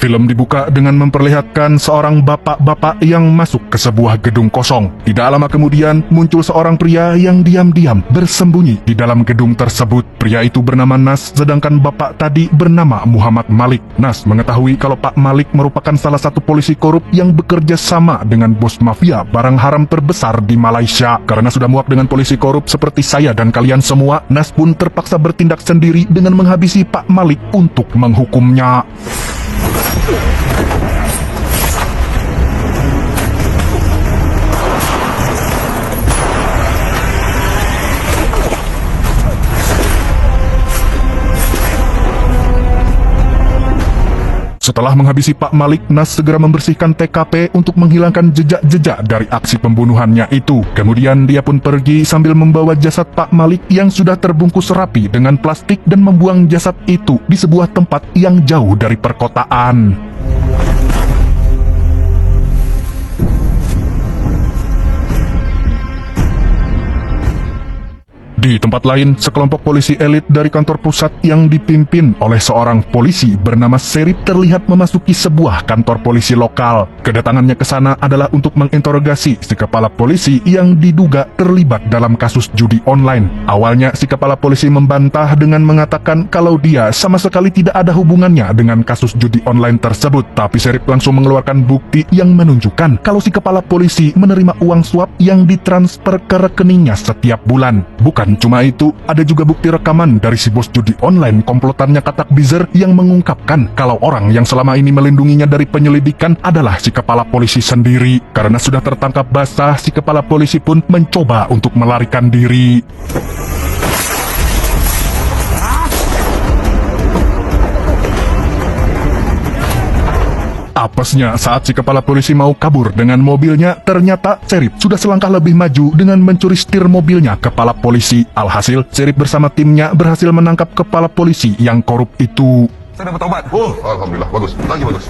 Film dibuka dengan memperlihatkan seorang bapak-bapak yang masuk ke sebuah gedung kosong. Tidak lama kemudian muncul seorang pria yang diam-diam bersembunyi di dalam gedung tersebut. Pria itu bernama Nas, sedangkan bapak tadi bernama Muhammad Malik. Nas mengetahui kalau Pak Malik merupakan salah satu polisi korup yang bekerja sama dengan bos mafia barang haram terbesar di Malaysia. Karena sudah muak dengan polisi korup seperti saya dan kalian semua, Nas pun terpaksa bertindak sendiri dengan menghabisi Pak Malik untuk menghukumnya. Setelah menghabisi Pak Malik, Nas segera membersihkan TKP untuk menghilangkan jejak-jejak dari aksi pembunuhannya itu. Kemudian dia pun pergi sambil membawa jasad Pak Malik yang sudah terbungkus rapi dengan plastik dan membuang jasad itu di sebuah tempat yang jauh dari perkotaan. Di tempat lain, sekelompok polisi elit dari kantor pusat yang dipimpin oleh seorang polisi bernama Serip terlihat memasuki sebuah kantor polisi lokal. Kedatangannya ke sana adalah untuk menginterogasi si kepala polisi yang diduga terlibat dalam kasus judi online. Awalnya, si kepala polisi membantah dengan mengatakan kalau dia sama sekali tidak ada hubungannya dengan kasus judi online tersebut. Tapi Serip langsung mengeluarkan bukti yang menunjukkan kalau si kepala polisi menerima uang suap yang ditransfer ke rekeningnya setiap bulan. Bukan cuma itu, ada juga bukti rekaman dari si bos judi online komplotannya Katak Bizer yang mengungkapkan kalau orang yang selama ini melindunginya dari penyelidikan adalah si kepala polisi sendiri. Karena sudah tertangkap basah, si kepala polisi pun mencoba untuk melarikan diri. Apesnya, saat si kepala polisi mau kabur dengan mobilnya, ternyata Serip sudah selangkah lebih maju dengan mencuri setir mobilnya kepala polisi. Alhasil, Serip bersama timnya berhasil menangkap kepala polisi yang korup itu. Saya dapat obat. Oh, alhamdulillah, bagus. Lagi bagus.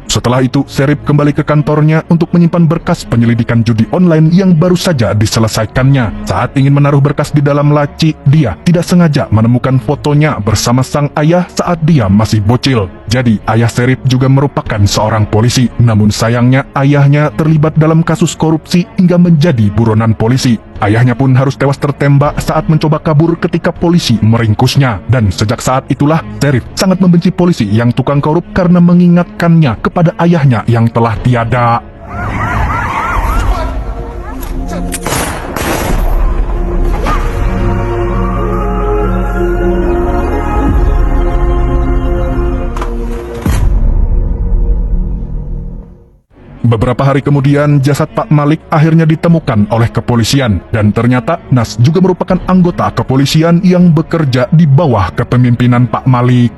Setelah itu, Serip kembali ke kantornya untuk menyimpan berkas penyelidikan judi online yang baru saja diselesaikannya. Saat ingin menaruh berkas di dalam laci, dia tidak sengaja menemukan fotonya bersama sang ayah saat dia masih bocil. Jadi, ayah Serip juga merupakan seorang polisi. Namun sayangnya, ayahnya terlibat dalam kasus korupsi hingga menjadi buronan polisi. Ayahnya pun harus tewas tertembak saat mencoba kabur ketika polisi meringkusnya. Dan sejak saat itulah, Serip sangat membenci polisi yang tukang korup karena mengingatkannya kepada ayahnya yang telah tiada. Beberapa hari kemudian, jasad Pak Malik akhirnya ditemukan oleh kepolisian. Dan ternyata Nas juga merupakan anggota kepolisian yang bekerja di bawah kepemimpinan Pak Malik.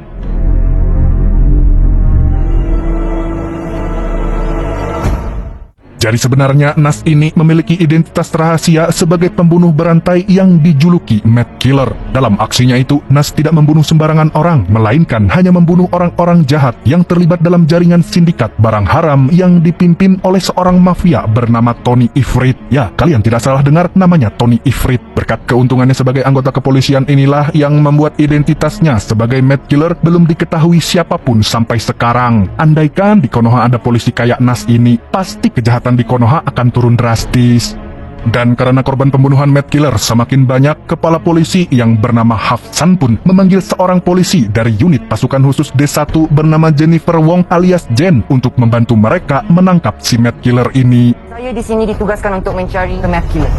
Jadi sebenarnya Nas ini memiliki identitas rahasia sebagai pembunuh berantai yang dijuluki Mad Killer. Dalam aksinya itu, Nas tidak membunuh sembarangan orang, melainkan hanya membunuh orang-orang jahat yang terlibat dalam jaringan sindikat barang haram yang dipimpin oleh seorang mafia bernama Tony Ifrit. Ya, kalian tidak salah dengar, namanya Tony Ifrit. Berkat keuntungannya sebagai anggota kepolisian inilah yang membuat identitasnya sebagai Mad Killer belum diketahui siapapun sampai sekarang. Andaikan di Konoha ada polisi kayak Nas ini, pasti kejahatan di Konoha akan turun drastis. Dan karena korban pembunuhan Mad Killer semakin banyak, kepala polisi yang bernama Hafsan pun memanggil seorang polisi dari unit pasukan khusus D1 bernama Jennifer Wong alias Jen untuk membantu mereka menangkap si Mad Killer ini. Saya di sini ditugaskan untuk mencari Mad Killer.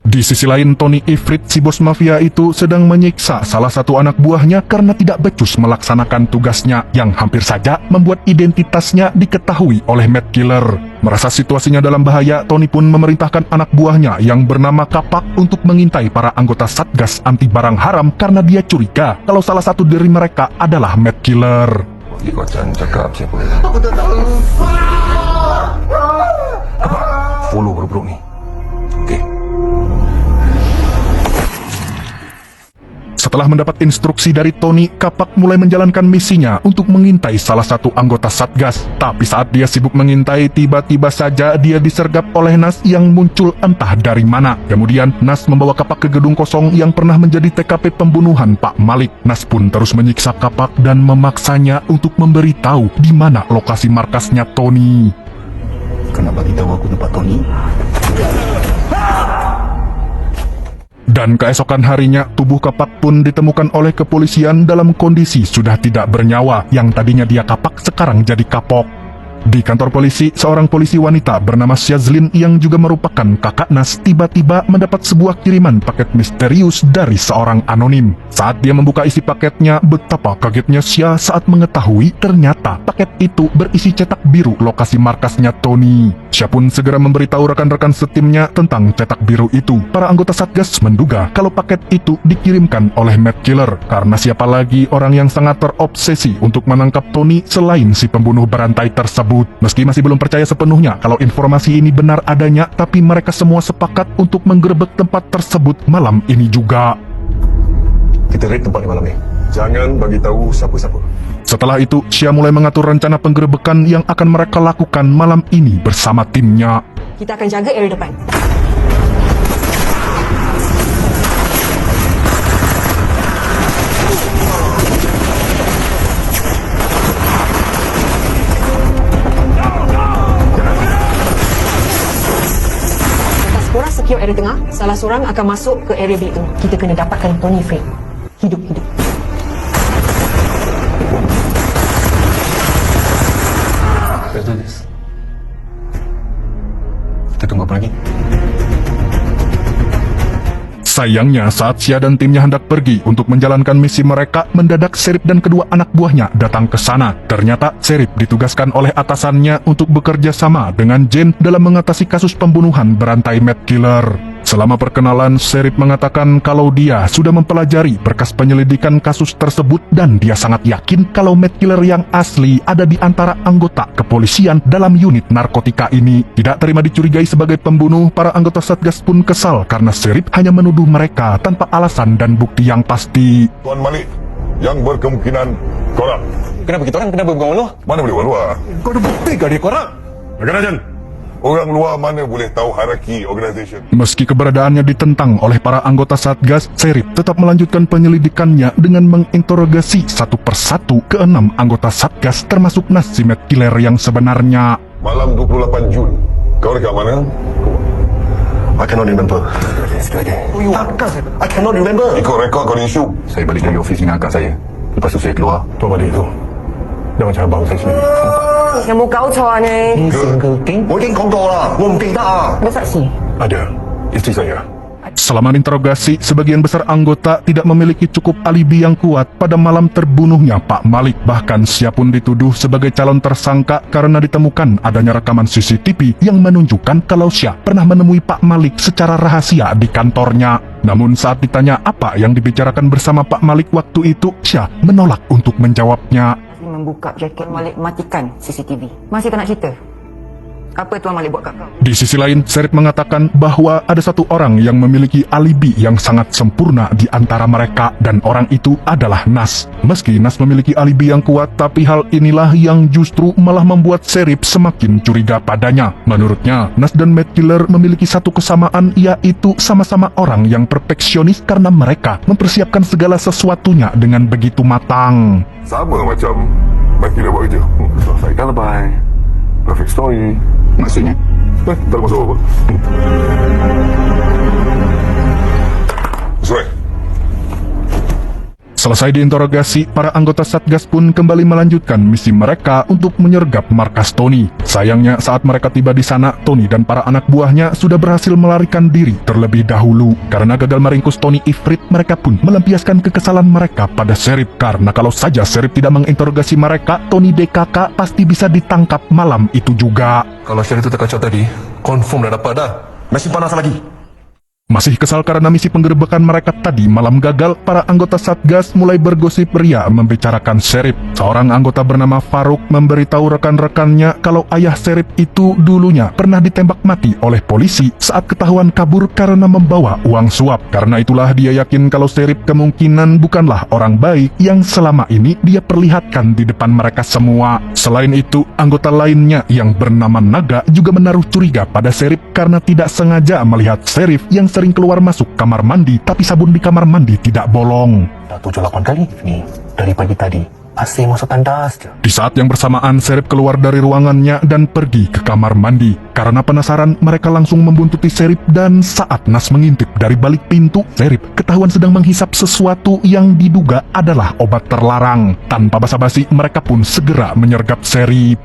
Di sisi lain, Tony Ifrit, si bos mafia itu sedang menyiksa salah satu anak buahnya karena tidak becus melaksanakan tugasnya, yang hampir saja membuat identitasnya diketahui oleh Mad Killer. Merasa situasinya dalam bahaya, Tony pun memerintahkan anak buahnya yang bernama Kapak untuk mengintai para anggota Satgas anti barang haram karena dia curiga kalau salah satu dari mereka adalah Mad Killer. Kau jangan cakap siapa. Aku tak tahu. Apa? Follow bro ni. Okey. Setelah mendapat instruksi dari Tony, Kapak mulai menjalankan misinya untuk mengintai salah satu anggota Satgas. Tapi saat dia sibuk mengintai, tiba-tiba saja dia disergap oleh Nas yang muncul entah dari mana. Kemudian Nas membawa Kapak ke gedung kosong yang pernah menjadi TKP pembunuhan Pak Malik. Nas pun terus menyiksa Kapak dan memaksanya untuk memberitahu di mana lokasi markasnya Tony. Kenapa beritahu aku tempat Tony? Dan keesokan harinya, tubuh Kapak pun ditemukan oleh kepolisian dalam kondisi sudah tidak bernyawa. Yang tadinya dia Kapak, sekarang jadi kapok. Di kantor polisi, seorang polisi wanita bernama Syazlin yang juga merupakan kakak Nas tiba-tiba mendapat sebuah kiriman paket misterius dari seorang anonim. Saat dia membuka isi paketnya, betapa kagetnya Sya saat mengetahui ternyata paket itu berisi cetak biru lokasi markasnya Tony. Sya pun segera memberitahu rekan-rekan setimnya tentang cetak biru itu. Para anggota Satgas menduga kalau paket itu dikirimkan oleh Matt Killer, karena siapa lagi orang yang sangat terobsesi untuk menangkap Tony selain si pembunuh berantai tersebut. Meski masih belum percaya sepenuhnya kalau informasi ini benar adanya, tapi mereka semua sepakat untuk menggerebek tempat tersebut malam ini juga. Kita raid tempat ni malam ni. Jangan bagi tahu siapa-siapa. Setelah itu, Sya mulai mengatur rencana penggerebekan yang akan mereka lakukan malam ini bersama timnya. Kita akan jaga area depan. Korang secure area tengah, salah seorang akan masuk ke area bilik tengah. Kita kena dapatkan Tony Frey. Hidup-hidup. Let's do this. Kita tunggu apa lagi? Sayangnya, saat Sya dan timnya hendak pergi untuk menjalankan misi mereka, mendadak Serip dan kedua anak buahnya datang ke sana. Ternyata Serip ditugaskan oleh atasannya untuk bekerja sama dengan Jane dalam mengatasi kasus pembunuhan berantai Matt Killer. Selama perkenalan, Serip mengatakan kalau dia sudah mempelajari berkas penyelidikan kasus tersebut dan dia sangat yakin kalau Matt Killer yang asli ada di antara anggota kepolisian dalam unit narkotika ini. Tidak terima dicurigai sebagai pembunuh, para anggota Satgas pun kesal karena Serip hanya menuduh mereka tanpa alasan dan bukti yang pasti. Tuan Malik, yang berkemungkinan korang. Kenapa kita orang kena berbual-bual? Mana boleh luar? Kau ada bukti ke dia korang? Agak Jan. Orang luar mana boleh tahu hierarki organisasi? Meski keberadaannya ditentang oleh para anggota Satgas, Serip tetap melanjutkan penyelidikannya dengan menginterogasi satu persatu ke-6 anggota Satgas termasuk Nas si Matt Killer yang sebenarnya. Malam 28 Jun. Kau dekat mana? I cannot remember. Takkan saya? I cannot remember. Ikut rekod kau di isu. Saya balik dari ofis dengan akak saya. Lepas tu saya keluar. Tuan balik tu. Jangan cara bang saya sendiri. 有冇搞錯啊你？ 我已經講過啦，我唔記得啊。 Ada saksi? Ada. Isteri saya. Selama interogasi, sebagian besar anggota tidak memiliki cukup alibi yang kuat pada malam terbunuhnya Pak Malik. Bahkan Sya pun dituduh sebagai calon tersangka karena ditemukan adanya rekaman CCTV yang menunjukkan kalau Sya pernah menemui Pak Malik secara rahasia di kantornya. Namun saat ditanya apa yang dibicarakan bersama Pak Malik waktu itu, Sya menolak untuk menjawabnya. Membuka jaket Malik matikan CCTV. Masih tak nak cerita? Apa Tuan Malik buat kat kau? Di sisi lain, Serip mengatakan bahwa ada satu orang yang memiliki alibi yang sangat sempurna di antara mereka, dan orang itu adalah Nas. Meski Nas memiliki alibi yang kuat, tapi hal inilah yang justru malah membuat Serip semakin curiga padanya. Menurutnya, Nas dan Matt Killer memiliki satu kesamaan, yaitu sama-sama orang yang perfeksionis karena mereka mempersiapkan segala sesuatunya dengan begitu matang. Sama macam Matt Killer buat kerja. Selesaikan lebay. Perfect story. Maksudnya? Tak ada masalah apa. Sesuai. Selesai diinterogasi, para anggota Satgas pun kembali melanjutkan misi mereka untuk menyergap markas Tony. Sayangnya saat mereka tiba di sana, Tony dan para anak buahnya sudah berhasil melarikan diri terlebih dahulu. Karena gagal meringkus Tony Ifrit, mereka pun melampiaskan kekesalan mereka pada Serip. Karena kalau saja Serip tidak menginterogasi mereka, Tony DKK pasti bisa ditangkap malam itu juga. Kalau share itu terkacau tadi, confirm dah dapat dah. Masih panas lagi. Masih kesal karena misi penggerebekan mereka tadi malam gagal, para anggota Satgas mulai bergosip ria membicarakan Serif. Seorang anggota bernama Faruk memberitahu rekan-rekannya kalau ayah Serif itu dulunya pernah ditembak mati oleh polisi saat ketahuan kabur karena membawa uang suap. Karena itulah dia yakin kalau Serif kemungkinan bukanlah orang baik yang selama ini dia perlihatkan di depan mereka semua. Selain itu, anggota lainnya yang bernama Naga juga menaruh curiga pada Serif karena tidak sengaja melihat Serif yang sering keluar masuk kamar mandi, tapi sabun di kamar mandi tidak bolong. Dah 7-8 kali ni dari pagi tadi. Asyik masuk tandas je. Di saat yang bersamaan, Serif keluar dari ruangannya dan pergi ke kamar mandi. Karena penasaran, mereka langsung membuntuti Serif dan saat Nas mengintip dari balik pintu, Serif ketahuan sedang menghisap sesuatu yang diduga adalah obat terlarang. Tanpa basa-basi, mereka pun segera menyergap Serif.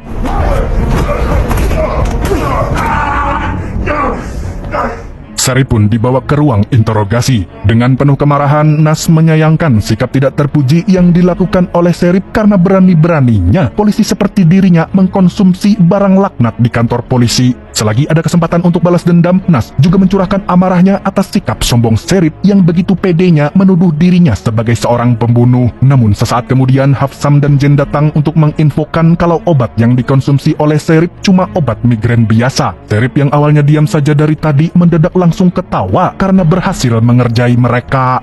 Serif pun dibawa ke ruang interogasi. Dengan penuh kemarahan, Nas menyayangkan sikap tidak terpuji yang dilakukan oleh Serif karena berani-beraninya polisi seperti dirinya mengkonsumsi barang laknat di kantor polisi. Selagi ada kesempatan untuk balas dendam, Nas juga mencurahkan amarahnya atas sikap sombong Serif yang begitu pedenya menuduh dirinya sebagai seorang pembunuh. Namun sesaat kemudian Hafsam dan Jen datang untuk menginfokan kalau obat yang dikonsumsi oleh Serif cuma obat migrain biasa. Serif yang awalnya diam saja dari tadi mendadak langsung ketawa karena berhasil mengerjai mereka.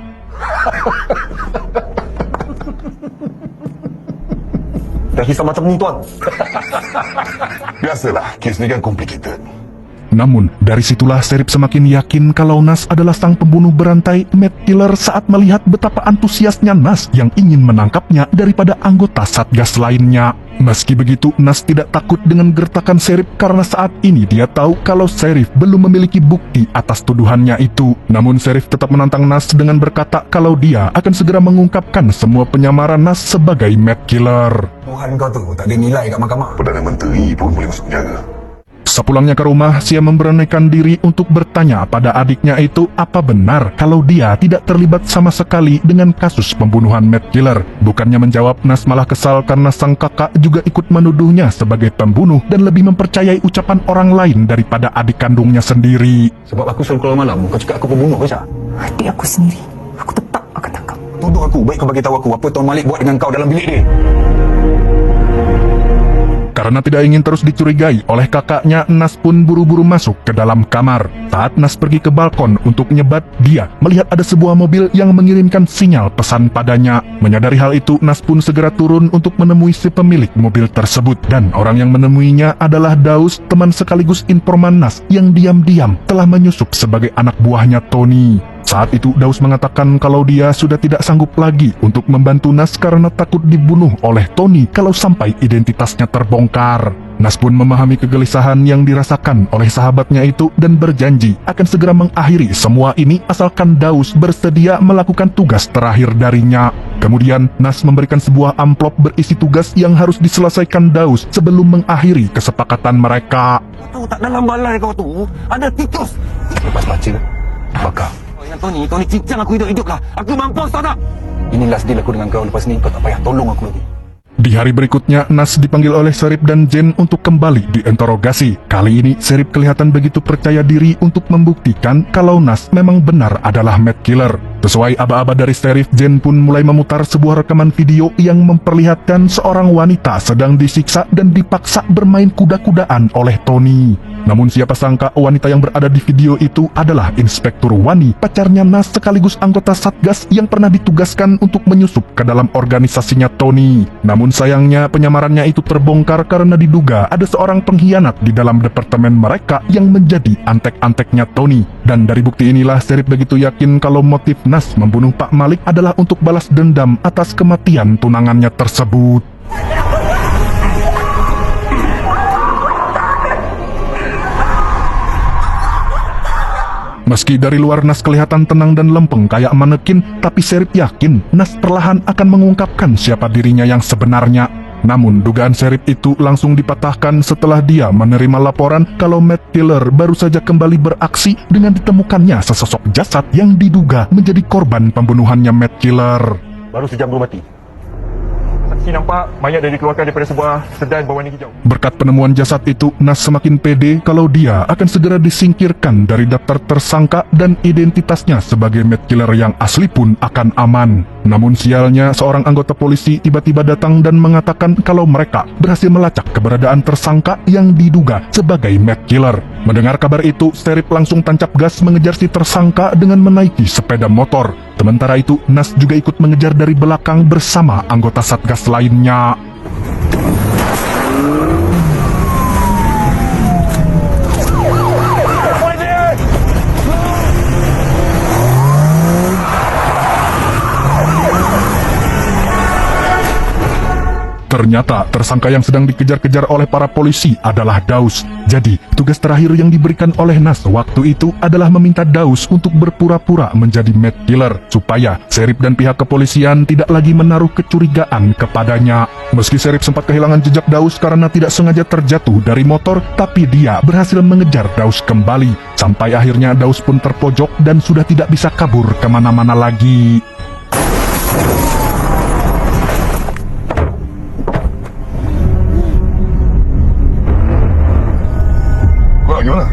Dah hisap macam ni tuan. Biasalah, kes ni kan complicated. Namun, dari situlah Serif semakin yakin kalau Nas adalah sang pembunuh berantai Matt Killer saat melihat betapa antusiasnya Nas yang ingin menangkapnya daripada anggota Satgas lainnya. Meski begitu, Nas tidak takut dengan gertakan Serif karena saat ini dia tahu kalau Serif belum memiliki bukti atas tuduhannya itu. Namun Serif tetap menantang Nas dengan berkata kalau dia akan segera mengungkapkan semua penyamaran Nas sebagai Matt Killer. Tuhan kau tu tak ada nilai kat mahkamah. Perdana Menteri pun boleh masuk penjara. Sepulangnya ke rumah, Sia memberanikan diri untuk bertanya pada adiknya itu apa benar kalau dia tidak terlibat sama sekali dengan kasus pembunuhan Matt Killer. Bukannya menjawab, Nas malah kesal karena sang kakak juga ikut menuduhnya sebagai pembunuh dan lebih mempercayai ucapan orang lain daripada adik kandungnya sendiri. Sebab aku selalu keluar malam, kau cakap aku pembunuh ke Syah? Hati aku sendiri, aku tetap akan tangkap. Tuduh aku, baik kau bagi tahu aku apa Tuan Malik buat dengan kau dalam bilik dia. Karena tidak ingin terus dicurigai oleh kakaknya, Nas pun buru-buru masuk ke dalam kamar. Saat Nas pergi ke balkon untuk nyebat, dia melihat ada sebuah mobil yang mengirimkan sinyal pesan padanya. Menyadari hal itu, Nas pun segera turun untuk menemui si pemilik mobil tersebut. Dan orang yang menemuinya adalah Daus, teman sekaligus informan Nas yang diam-diam telah menyusup sebagai anak buahnya Tony. Saat itu Daus mengatakan kalau dia sudah tidak sanggup lagi untuk membantu Nas karena takut dibunuh oleh Tony kalau sampai identitasnya terbongkar. Nas pun memahami kegelisahan yang dirasakan oleh sahabatnya itu dan berjanji akan segera mengakhiri semua ini asalkan Daus bersedia melakukan tugas terakhir darinya. Kemudian Nas memberikan sebuah amplop berisi tugas yang harus diselesaikan Daus sebelum mengakhiri kesepakatan mereka. Tahu tak dalam balai kau tu ada tikus. Lepas baca, bakar. Dengan Tony cincang aku hidup-hidup lah. Aku mampus tahu tak? Ini last deal aku dengan kau, lepas ni kau tak payah tolong aku lagi. Di hari berikutnya, Nas dipanggil oleh Serif dan Jen untuk kembali diinterogasi. Kali ini, Serif kelihatan begitu percaya diri untuk membuktikan kalau Nas memang benar adalah Matt Killer. Sesuai aba-aba dari Serif, Jen pun mulai memutar sebuah rekaman video yang memperlihatkan seorang wanita sedang disiksa dan dipaksa bermain kuda-kudaan oleh Tony. Namun siapa sangka wanita yang berada di video itu adalah Inspektur Wani, pacarnya Nas sekaligus anggota Satgas yang pernah ditugaskan untuk menyusup ke dalam organisasinya Tony. Namun sayangnya penyamarannya itu terbongkar karena diduga ada seorang pengkhianat di dalam departemen mereka yang menjadi antek-anteknya Tony. Dan dari bukti inilah Serif begitu yakin kalau motif Nas membunuh Pak Malik adalah untuk balas dendam atas kematian tunangannya tersebut. Meski dari luar Nas kelihatan tenang dan lempeng kayak manekin, tapi Serif yakin Nas perlahan akan mengungkapkan siapa dirinya yang sebenarnya. Namun dugaan Serif itu langsung dipatahkan setelah dia menerima laporan kalau Matt Killer baru saja kembali beraksi dengan ditemukannya sesosok jasad yang diduga menjadi korban pembunuhannya Matt Killer. Baru sejam belum mati. Saksi polisi nampak mayat dah dikeluarkan daripada sebuah sedan berwarna hijau. Berkat penemuan jasad itu, Nas semakin pede kalau dia akan segera disingkirkan dari daftar tersangka dan identitasnya sebagai Matt Killer yang asli pun akan aman. Namun sialnya, seorang anggota polisi tiba-tiba datang dan mengatakan kalau mereka berhasil melacak keberadaan tersangka yang diduga sebagai Matt Killer. Mendengar kabar itu, Sheriff langsung tancap gas mengejar si tersangka dengan menaiki sepeda motor. Sementara itu, Nas juga ikut mengejar dari belakang bersama anggota Satgas lainnya. Ternyata tersangka yang sedang dikejar-kejar oleh para polisi adalah Daus. Jadi, tugas terakhir yang diberikan oleh Nas waktu itu adalah meminta Daus untuk berpura-pura menjadi Matt Killer supaya Sheriff dan pihak kepolisian tidak lagi menaruh kecurigaan kepadanya. Meski Sheriff sempat kehilangan jejak Daus karena tidak sengaja terjatuh dari motor, tapi dia berhasil mengejar Daus kembali. Sampai akhirnya Daus pun terpojok dan sudah tidak bisa kabur kemana-mana lagi. Gimana?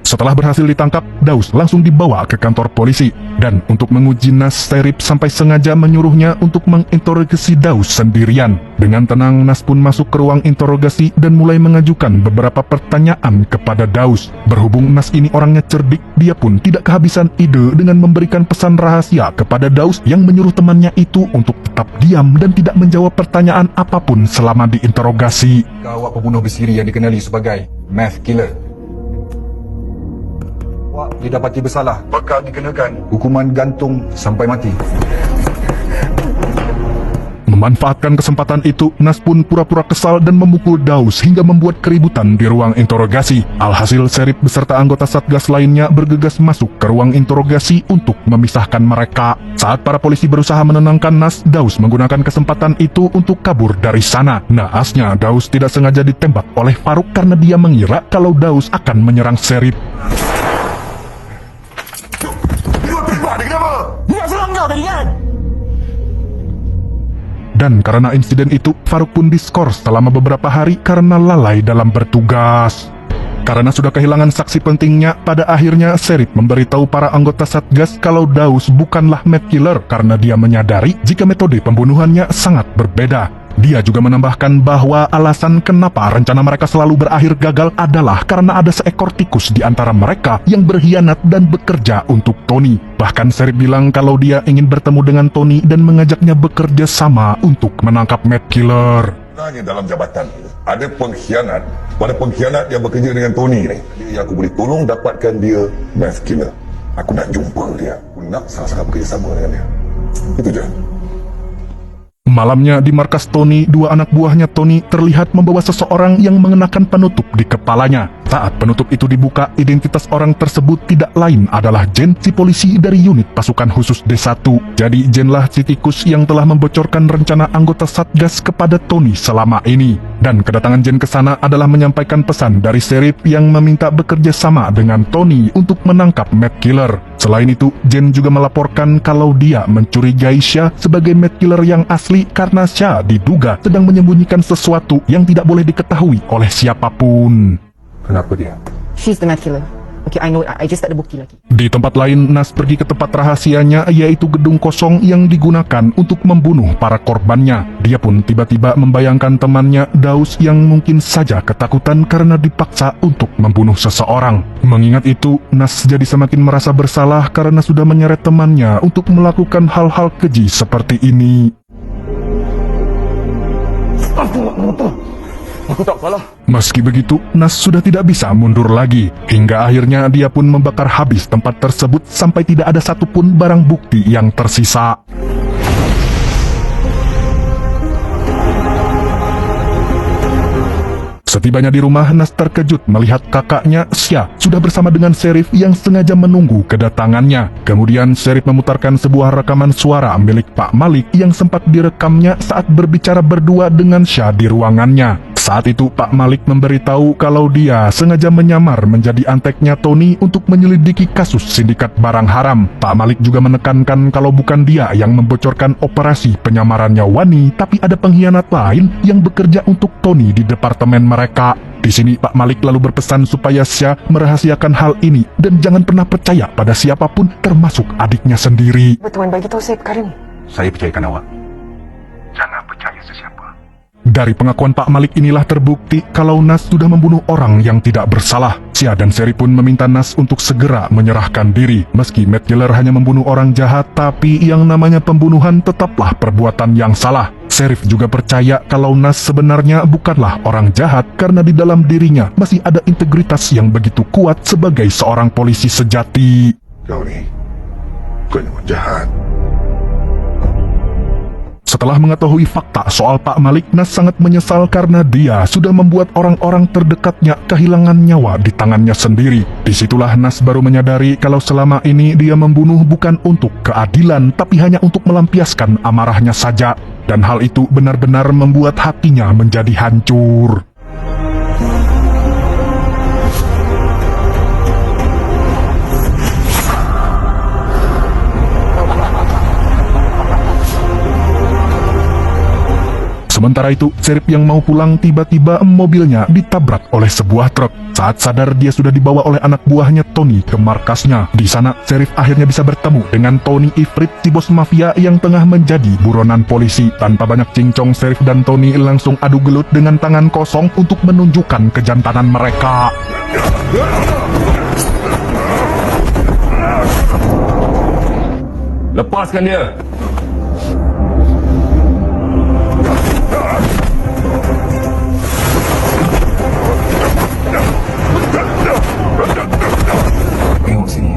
Setelah berhasil ditangkap, Daus langsung dibawa ke kantor polisi. Dan untuk menguji Nas, Sheriff sampai sengaja menyuruhnya untuk menginterogasi Daus sendirian. Dengan tenang, Nas pun masuk ke ruang interogasi dan mulai mengajukan beberapa pertanyaan kepada Daus. Berhubung Nas ini orangnya cerdik, dia pun tidak kehabisan ide dengan memberikan pesan rahasia kepada Daus yang menyuruh temannya itu untuk tetap diam dan tidak menjawab pertanyaan apapun selama diinterogasi. Kau awak pembunuh bersiri yang dikenali sebagai Matt Killer. Awak didapati bersalah, bakal dikenakan hukuman gantung sampai mati. Memanfaatkan kesempatan itu, Nas pun pura-pura kesal dan memukul Daus hingga membuat keributan di ruang interogasi. Alhasil, Sheriff beserta anggota Satgas lainnya bergegas masuk ke ruang interogasi untuk memisahkan mereka. Saat para polisi berusaha menenangkan Nas, Daus menggunakan kesempatan itu untuk kabur dari sana. Naasnya, Daus tidak sengaja ditembak oleh Faruk karena dia mengira kalau Daus akan menyerang Sheriff. Dan karena insiden itu, Faruk pun diskors selama beberapa hari karena lalai dalam bertugas. Karena sudah kehilangan saksi pentingnya, pada akhirnya Sheriff memberitahu para anggota Satgas kalau Daus bukanlah Matt Killer karena dia menyadari jika metode pembunuhannya sangat berbeda. Dia juga menambahkan bahwa alasan kenapa rencana mereka selalu berakhir gagal adalah karena ada seekor tikus di antara mereka yang berkhianat dan bekerja untuk Tony. Bahkan Sheriff bilang kalau dia ingin bertemu dengan Tony dan mengajaknya bekerja sama untuk menangkap Matt Killer. Sebenarnya dalam jabatan ada pengkhianat yang bekerja dengan Tony ni. Dia aku boleh tolong dapatkan dia Matt Killer. Aku nak jumpa dia. Aku nak sama-sama bekerja sama dengan dia. Itu je. Malamnya di markas Tony, dua anak buahnya Tony terlihat membawa seseorang yang mengenakan penutup di kepalanya. Saat penutup itu dibuka, identitas orang tersebut tidak lain adalah Jen, si polisi dari unit pasukan khusus D1. Jadi Jenlah si tikus yang telah membocorkan rencana anggota Satgas kepada Tony selama ini. Dan kedatangan Jen ke sana adalah menyampaikan pesan dari Sheriff yang meminta bekerja sama dengan Tony untuk menangkap Matt Killer. Selain itu, Jen juga melaporkan kalau dia mencurigai Syah sebagai Matt Killer yang asli karena Syah diduga sedang menyembunyikan sesuatu yang tidak boleh diketahui oleh siapapun. Kenapa dia? She's the Matt Killer. Okay, I know. I just tak ada bukti lagi. Di tempat lain, Nas pergi ke tempat rahasianya, yaitu gedung kosong yang digunakan untuk membunuh para korbannya. Dia pun tiba-tiba membayangkan temannya, Daus, yang mungkin saja ketakutan karena dipaksa untuk membunuh seseorang. Mengingat itu, Nas jadi semakin merasa bersalah karena sudah menyeret temannya untuk melakukan hal-hal keji seperti ini. Aku tak salah. Meski begitu, Nas sudah tidak bisa mundur lagi. Hingga akhirnya dia pun membakar habis tempat tersebut sampai tidak ada satupun barang bukti yang tersisa. Setibanya di rumah, Nas terkejut melihat kakaknya, Syah, sudah bersama dengan Sheriff yang sengaja menunggu kedatangannya. Kemudian Sheriff memutarkan sebuah rekaman suara milik Pak Malik yang sempat direkamnya saat berbicara berdua dengan Syah di ruangannya. Saat itu Pak Malik memberitahu kalau dia sengaja menyamar menjadi anteknya Tony untuk menyelidiki kasus sindikat barang haram. Pak Malik juga menekankan kalau bukan dia yang membocorkan operasi penyamarannya Wani, tapi ada pengkhianat lain yang bekerja untuk Tony di departemen mereka. Di sini Pak Malik lalu berpesan supaya Syah merahasiakan hal ini dan jangan pernah percaya pada siapapun termasuk adiknya sendiri. Tuan bagi tahu saya perkara ni. Saya percayakan awak. Jangan percaya sesiapa. Dari pengakuan Pak Malik inilah terbukti kalau Nas sudah membunuh orang yang tidak bersalah. Syah dan Seri pun meminta Nas untuk segera menyerahkan diri. Meski Matt Killer hanya membunuh orang jahat, tapi yang namanya pembunuhan tetaplah perbuatan yang salah. Sheriff juga percaya kalau Nas sebenarnya bukanlah orang jahat karena di dalam dirinya masih ada integritas yang begitu kuat sebagai seorang polisi sejati. Kau ni bukan orang jahat. Setelah mengetahui fakta soal Pak Malik, Nas sangat menyesal karena dia sudah membuat orang-orang terdekatnya kehilangan nyawa di tangannya sendiri. Disitulah Nas baru menyadari kalau selama ini dia membunuh bukan untuk keadilan, tapi hanya untuk melampiaskan amarahnya saja. Dan hal itu benar-benar membuat hatinya menjadi hancur. Sementara itu, Sheriff yang mau pulang tiba-tiba mobilnya ditabrak oleh sebuah truk. Saat sadar dia sudah dibawa oleh anak buahnya Tony ke markasnya. Di sana, Sheriff akhirnya bisa bertemu dengan Tony Ifrit, si bos mafia yang tengah menjadi buronan polisi. Tanpa banyak cincong, Sheriff dan Tony langsung adu gelut dengan tangan kosong untuk menunjukkan kejantanan mereka. Lepaskan dia. Tengok sini.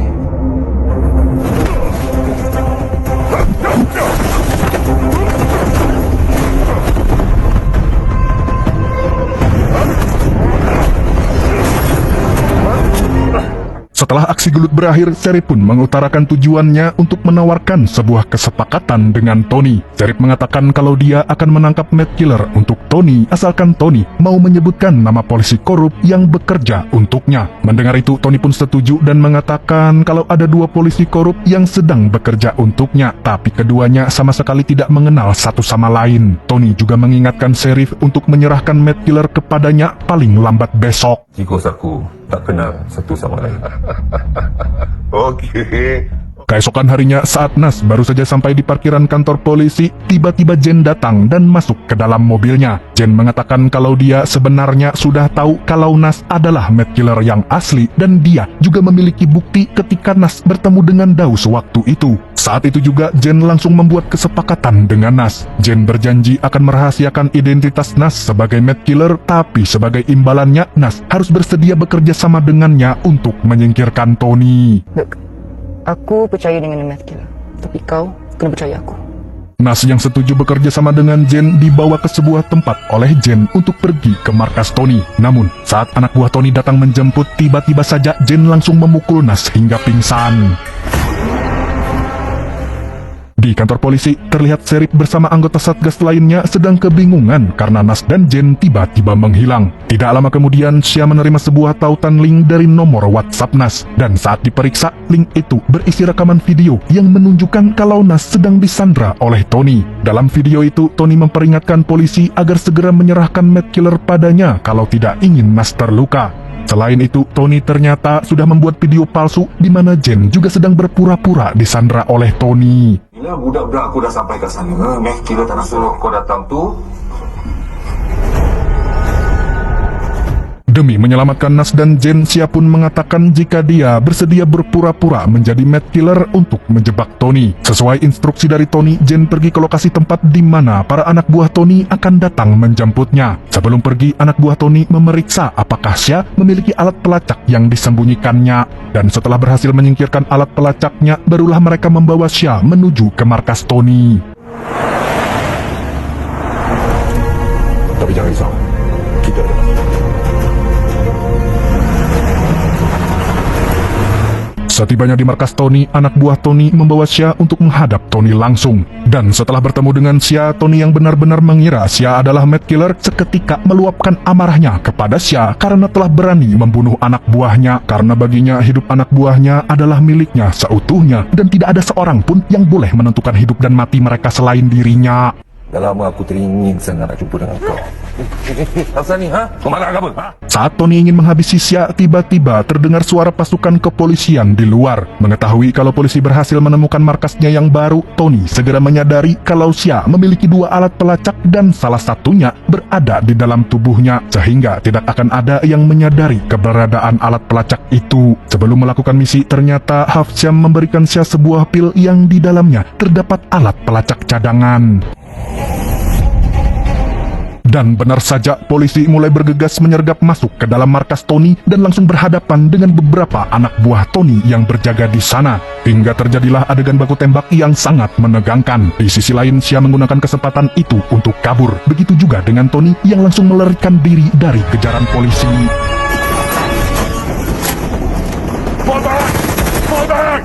Setelah aksi gelut berakhir, Sheriff pun mengutarakan tujuannya untuk menawarkan sebuah kesepakatan dengan Tony. Sheriff mengatakan kalau dia akan menangkap Matt Killer untuk Tony, asalkan Tony mau menyebutkan nama polisi korup yang bekerja untuknya. Mendengar itu, Tony pun setuju dan mengatakan kalau ada 2 polisi korup yang sedang bekerja untuknya, tapi keduanya sama sekali tidak mengenal satu sama lain. Tony juga mengingatkan Sheriff untuk menyerahkan Matt Killer kepadanya paling lambat besok. Jika aku tak kenal satu sama lain. Okey. Keesokan harinya saat Nas baru saja sampai di parkiran kantor polisi, tiba-tiba Jen datang dan masuk ke dalam mobilnya. Jen mengatakan kalau dia sebenarnya sudah tahu kalau Nas adalah Matt Killer yang asli dan dia juga memiliki bukti ketika Nas bertemu dengan Daus waktu itu. Saat itu juga Jen langsung membuat kesepakatan dengan Nas. Jen berjanji akan merahasiakan identitas Nas sebagai Matt Killer, tapi sebagai imbalannya Nas harus bersedia bekerja sama dengannya untuk menyingkirkan Tony. Look, aku percaya dengan Matt Killer, tapi kau kena percaya aku. Nas yang setuju bekerja sama dengan Jen dibawa ke sebuah tempat oleh Jen untuk pergi ke markas Tony. Namun, saat anak buah Tony datang menjemput, tiba-tiba saja Jen langsung memukul Nas hingga pingsan. Di kantor polisi, terlihat Sheriff bersama anggota Satgas lainnya sedang kebingungan karena Nas dan Jen tiba-tiba menghilang. Tidak lama kemudian, Syah menerima sebuah tautan link dari nomor WhatsApp Nas. Dan saat diperiksa, link itu berisi rekaman video yang menunjukkan kalau Nas sedang disandra oleh Tony. Dalam video itu, Tony memperingatkan polisi agar segera menyerahkan Matt Killer padanya kalau tidak ingin Nas terluka. Selain itu, Tony ternyata sudah membuat video palsu di mana Jen juga sedang berpura-pura disandra oleh Tony. Bila budak-budak aku dah sampai kat sana, Matt Killer tak nak suruh kau datang tu. Demi menyelamatkan Nas dan Jen, Syah pun mengatakan jika dia bersedia berpura-pura menjadi Matt Killer untuk menjebak Tony. Sesuai instruksi dari Tony, Jen pergi ke lokasi tempat di mana para anak buah Tony akan datang menjemputnya. Sebelum pergi, anak buah Tony memeriksa apakah Syah memiliki alat pelacak yang disembunyikannya. Dan setelah berhasil menyingkirkan alat pelacaknya, barulah mereka membawa Syah menuju ke markas Tony. Tapi jangan risau. Kita ada. Setibanya di markas Tony, anak buah Tony membawa Xia untuk menghadap Tony langsung. Dan setelah bertemu dengan Xia, Tony yang benar-benar mengira Xia adalah Matt Killer seketika meluapkan amarahnya kepada Xia karena telah berani membunuh anak buahnya. Karena baginya hidup anak buahnya adalah miliknya seutuhnya dan tidak ada seorang pun yang boleh menentukan hidup dan mati mereka selain dirinya. Dah lama aku teringin sangat nak jumpa dengan kau. Asal ni, ha? Kau marah ke apa? Ha? Saat Tony ingin menghabisi Xia, tiba-tiba terdengar suara pasukan kepolisian di luar. Mengetahui kalau polisi berhasil menemukan markasnya yang baru, Tony segera menyadari kalau Xia memiliki 2 alat pelacak dan salah satunya berada di dalam tubuhnya, sehingga tidak akan ada yang menyadari keberadaan alat pelacak itu. Sebelum melakukan misi, ternyata Hafsyam memberikan Xia sebuah pil yang di dalamnya terdapat alat pelacak cadangan. Dan benar saja, polisi mulai bergegas menyergap masuk ke dalam markas Tony dan langsung berhadapan dengan beberapa anak buah Tony yang berjaga di sana. Hingga terjadilah adegan baku tembak yang sangat menegangkan. Di sisi lain, Xia menggunakan kesempatan itu untuk kabur. Begitu juga dengan Tony yang langsung melarikan diri dari kejaran polisi. Fall back! Fall back!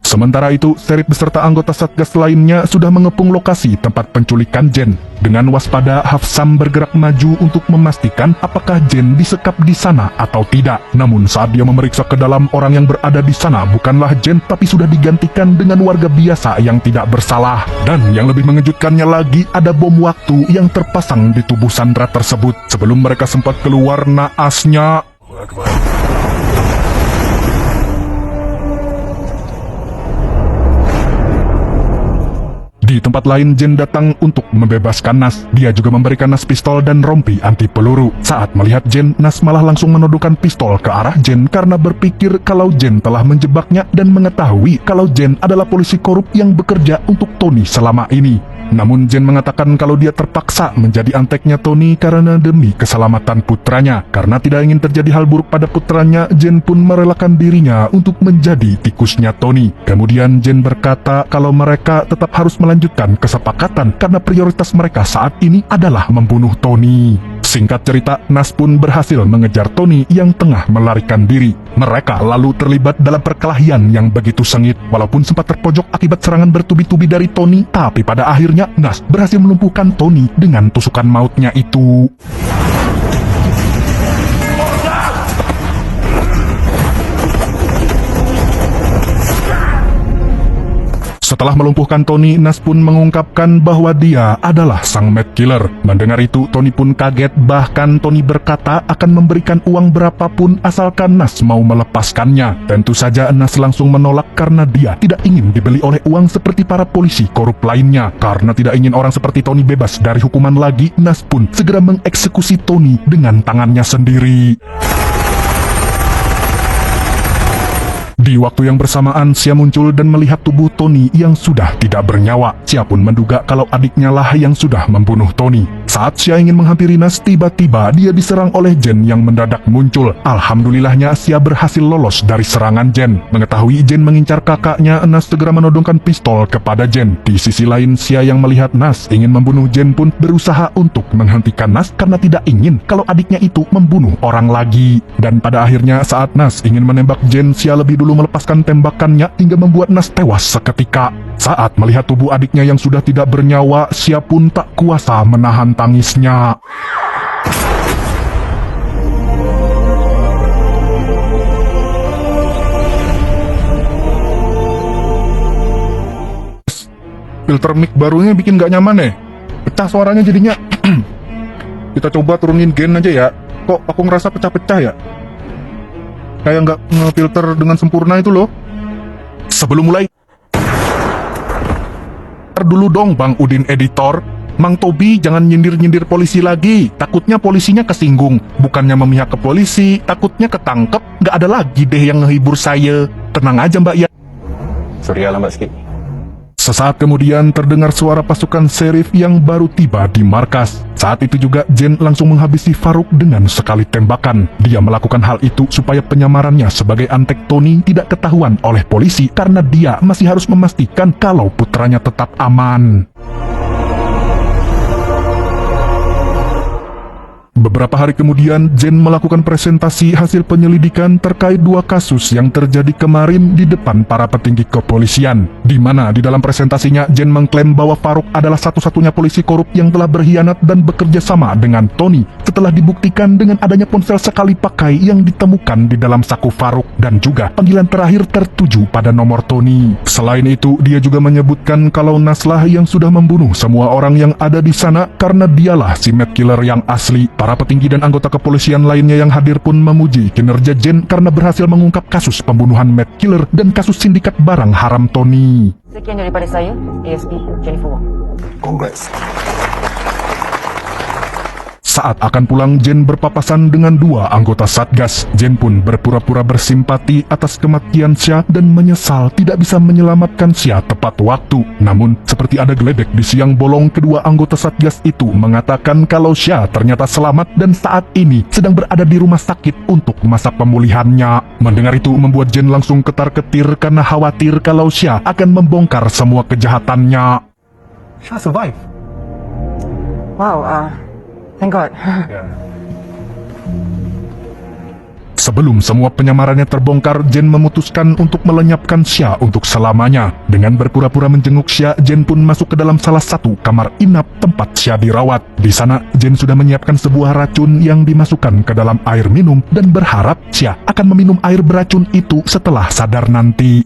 Sementara itu, Sheriff beserta anggota Satgas lainnya sudah mengepung lokasi tempat penculikan Jen. Dengan waspada, Hafsam bergerak maju untuk memastikan apakah Jen disekap di sana atau tidak. Namun saat dia memeriksa ke dalam, orang yang berada di sana bukanlah Jen, tapi sudah digantikan dengan warga biasa yang tidak bersalah. Dan yang lebih mengejutkannya lagi, ada bom waktu yang terpasang di tubuh Sandra tersebut. Sebelum mereka sempat keluar, naasnya di tempat lain, Jen datang untuk membebaskan Nas. Dia juga memberikan Nas pistol dan rompi anti peluru. Saat melihat Jen, Nas malah langsung menodongkan pistol ke arah Jen karena berpikir kalau Jen telah menjebaknya dan mengetahui kalau Jen adalah polisi korup yang bekerja untuk Tony selama ini. Namun Jen mengatakan kalau dia terpaksa menjadi anteknya Tony karena demi keselamatan putranya. Karena tidak ingin terjadi hal buruk pada putranya, Jen pun merelakan dirinya untuk menjadi tikusnya Tony. Kemudian Jen berkata kalau mereka tetap harus melanjutkan kesepakatan karena prioritas mereka saat ini adalah membunuh Tony. Singkat cerita, Nas pun berhasil mengejar Tony yang tengah melarikan diri. Mereka lalu terlibat dalam perkelahian yang begitu sengit. Walaupun sempat terpojok akibat serangan bertubi-tubi dari Tony, tapi pada akhirnya Nas berhasil melumpuhkan Tony dengan tusukan mautnya itu. Setelah melumpuhkan Tony, Nas pun mengungkapkan bahwa dia adalah sang Matt Killer. Mendengar itu, Tony pun kaget, bahkan Tony berkata akan memberikan uang berapapun asalkan Nas mau melepaskannya. Tentu saja Nas langsung menolak karena dia tidak ingin dibeli oleh uang seperti para polisi korup lainnya. Karena tidak ingin orang seperti Tony bebas dari hukuman lagi, Nas pun segera mengeksekusi Tony dengan tangannya sendiri. Di waktu yang bersamaan, Xia muncul dan melihat tubuh Tony yang sudah tidak bernyawa. Xia pun menduga kalau adiknya lah yang sudah membunuh Tony. Saat Xia ingin menghampiri Nas, tiba-tiba dia diserang oleh Jen yang mendadak muncul. Alhamdulillahnya Xia berhasil lolos dari serangan Jen. Mengetahui Jen mengincar kakaknya, Nas segera menodongkan pistol kepada Jen. Di sisi lain, Xia yang melihat Nas ingin membunuh Jen pun berusaha untuk menghentikan Nas karena tidak ingin kalau adiknya itu membunuh orang lagi. Dan pada akhirnya saat Nas ingin menembak Jen, Xia lebih dulu melepaskan tembakannya hingga membuat Nas tewas seketika. Saat melihat tubuh adiknya yang sudah tidak bernyawa, Xia pun tak kuasa menahan tangisnya. Filter mic barunya bikin gak nyaman nih. Pecah suaranya jadinya. Kita coba turunin gain aja ya. Kok aku ngerasa pecah-pecah ya? Kayak nggak ngefilter dengan sempurna itu loh. Sebelum mulai, dulu dong Bang Udin editor. Mang Tobi jangan nyindir-nyindir polisi lagi. Takutnya polisinya kesinggung. Bukannya memihak ke polisi, takutnya ketangkep. Nggak ada lagi deh yang ngehibur saya. Tenang aja Mbak ya. Sorry, lambat sikit. Sesaat kemudian terdengar suara pasukan sheriff yang baru tiba di markas. Saat itu juga Jen langsung menghabisi Farouk dengan sekali tembakan. Dia melakukan hal itu supaya penyamarannya sebagai antek Tony tidak ketahuan oleh polisi karena dia masih harus memastikan kalau putranya tetap aman. Beberapa hari kemudian, Jen melakukan presentasi hasil penyelidikan terkait 2 kasus yang terjadi kemarin di depan para petinggi kepolisian. Di mana di dalam presentasinya, Jen mengklaim bahwa Farouk adalah satu-satunya polisi korup yang telah berkhianat dan bekerja sama dengan Tony setelah dibuktikan dengan adanya ponsel sekali pakai yang ditemukan di dalam saku Farouk dan juga panggilan terakhir tertuju pada nomor Tony. Selain itu, dia juga menyebutkan kalau Naslah yang sudah membunuh semua orang yang ada di sana karena dialah si Mad Killer yang asli. Para petinggi dan anggota kepolisian lainnya yang hadir pun memuji kinerja Jen karena berhasil mengungkap kasus pembunuhan Mad Killer dan kasus sindikat barang haram Tony. Sekian daripada saya, ASP Jennifer Wong. Congrats. Saat akan pulang, Jen berpapasan dengan 2 anggota Satgas. Jen pun berpura-pura bersimpati atas kematian Xia dan menyesal tidak bisa menyelamatkan Xia tepat waktu. Namun, seperti ada geledek di siang bolong, kedua anggota Satgas itu mengatakan kalau Xia ternyata selamat dan saat ini sedang berada di rumah sakit untuk masa pemulihannya. Mendengar itu membuat Jen langsung ketar-ketir karena khawatir kalau Xia akan membongkar semua kejahatannya. Shah survive. Wow, thank God. Sebelum semua penyamarannya terbongkar, Jen memutuskan untuk melenyapkan Xia untuk selamanya. Dengan berpura-pura menjenguk Xia, Jen pun masuk ke dalam salah satu kamar inap tempat Xia dirawat. Di sana, Jen sudah menyiapkan sebuah racun yang dimasukkan ke dalam air minum dan berharap Xia akan meminum air beracun itu setelah sadar nanti.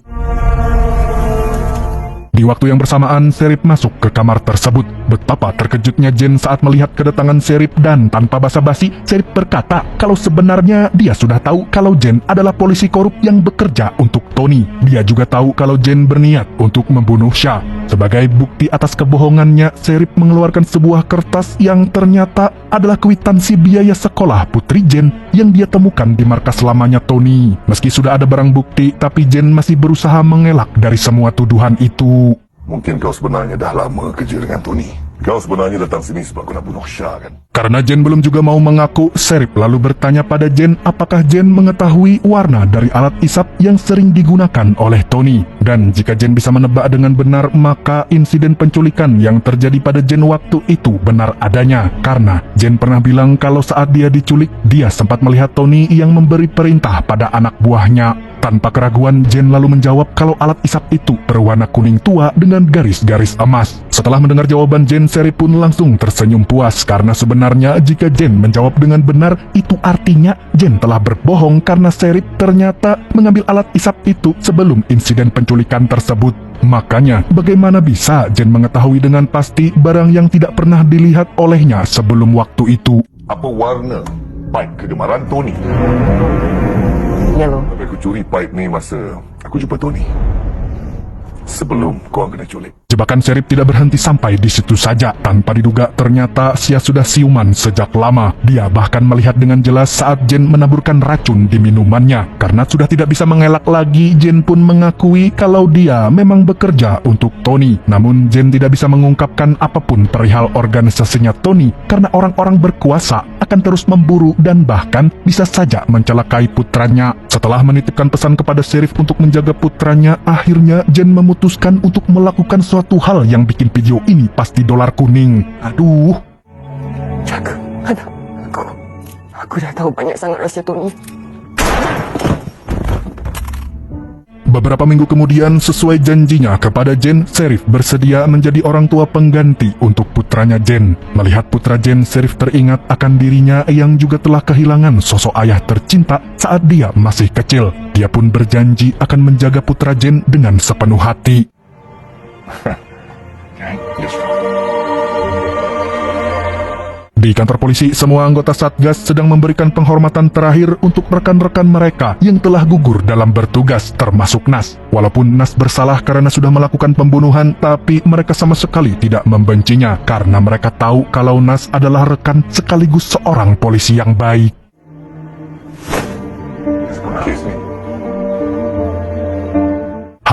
Di waktu yang bersamaan, Serif masuk ke kamar tersebut. Betapa terkejutnya Jen saat melihat kedatangan Serif dan tanpa basa-basi, Serif berkata kalau sebenarnya dia sudah tahu kalau Jen adalah polisi korup yang bekerja untuk Tony. Dia juga tahu kalau Jen berniat untuk membunuh Xia. Sebagai bukti atas kebohongannya, Serif mengeluarkan sebuah kertas yang ternyata adalah kwitansi biaya sekolah putri Jen yang dia temukan di markas lamanya Tony. Meski sudah ada barang bukti, tapi Jen masih berusaha mengelak dari semua tuduhan itu. Mungkin kau sebenarnya dah lama kerja dengan Tony. Kau sebenarnya datang sini sebab kau nak bunuh Xia kan? Karena Jen belum juga mau mengaku, Serif lalu bertanya pada Jen apakah Jen mengetahui warna dari alat isap yang sering digunakan oleh Tony. Dan jika Jen bisa menebak dengan benar, maka insiden penculikan yang terjadi pada Jen waktu itu benar adanya. Karena Jen pernah bilang kalau saat dia diculik, dia sempat melihat Tony yang memberi perintah pada anak buahnya. Tanpa keraguan, Jen lalu menjawab kalau alat isap itu berwarna kuning tua dengan garis-garis emas. Setelah mendengar jawaban Jen, Serif pun langsung tersenyum puas karena sebenarnya jika Jen menjawab dengan benar, itu artinya Jen telah berbohong karena Serif ternyata mengambil alat isap itu sebelum insiden penculikan tersebut. Makanya, bagaimana bisa Jen mengetahui dengan pasti barang yang tidak pernah dilihat olehnya sebelum waktu itu? Apa warna pipe kegemaran Tony? Yellow. Tapi aku curi pipe ni masa aku jumpa Tony. Sebelum kau kena culik. Jebakan Serif tidak berhenti sampai di situ saja. Tanpa diduga, ternyata Xia sudah siuman sejak lama. Dia bahkan melihat dengan jelas saat Jen menaburkan racun di minumannya. Karena sudah tidak bisa mengelak lagi, Jen pun mengakui kalau dia memang bekerja untuk Tony. Namun Jen tidak bisa mengungkapkan apapun perihal organisasinya Tony karena orang-orang berkuasa akan terus memburu dan bahkan bisa saja mencelakai putranya. Setelah menitipkan pesan kepada Serif untuk menjaga putranya, akhirnya Jen memutuskan untuk melakukan suatu hal yang bikin video ini pasti dolar kuning. Aduh. Jaga anak aku. Aku dah tahu banyak sangat rahsia Tony. Beberapa minggu kemudian, sesuai janjinya kepada Jen, Serif bersedia menjadi orang tua pengganti untuk putranya Jen. Melihat putra Jen, Serif teringat akan dirinya yang juga telah kehilangan sosok ayah tercinta saat dia masih kecil. Dia pun berjanji akan menjaga putra Jen dengan sepenuh hati. Di kantor polisi, semua anggota Satgas sedang memberikan penghormatan terakhir untuk rekan-rekan mereka yang telah gugur dalam bertugas, termasuk Nas. Walaupun Nas bersalah karena sudah melakukan pembunuhan, tapi mereka sama sekali tidak membencinya karena mereka tahu kalau Nas adalah rekan sekaligus seorang polisi yang baik.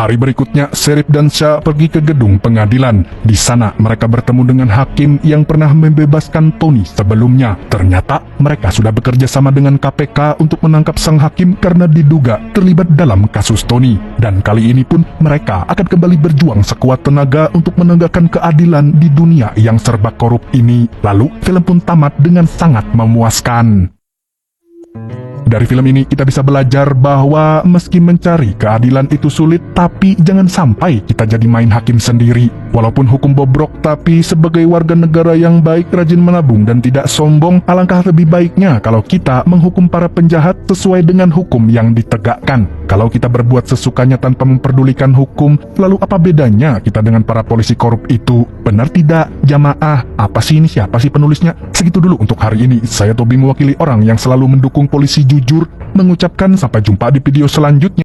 Hari berikutnya, Serif dan Syah pergi ke gedung pengadilan. Di sana, mereka bertemu dengan hakim yang pernah membebaskan Tony sebelumnya. Ternyata, mereka sudah bekerja sama dengan KPK untuk menangkap sang hakim karena diduga terlibat dalam kasus Tony. Dan kali ini pun, mereka akan kembali berjuang sekuat tenaga untuk menegakkan keadilan di dunia yang serba korup ini. Lalu, film pun tamat dengan sangat memuaskan. Dari film ini kita bisa belajar bahwa meski mencari keadilan itu sulit, tapi jangan sampai kita jadi main hakim sendiri. Walaupun hukum bobrok, tapi sebagai warga negara yang baik, rajin menabung dan tidak sombong, alangkah lebih baiknya kalau kita menghukum para penjahat sesuai dengan hukum yang ditegakkan. Kalau kita berbuat sesukanya tanpa memperdulikan hukum, lalu apa bedanya kita dengan para polisi korup itu? Benar tidak, jamaah? Apa sih ini, siapa sih penulisnya? Segitu dulu untuk hari ini. Saya Tobi, mewakili orang yang selalu mendukung polisi jujur, mengucapkan sampai jumpa di video selanjutnya.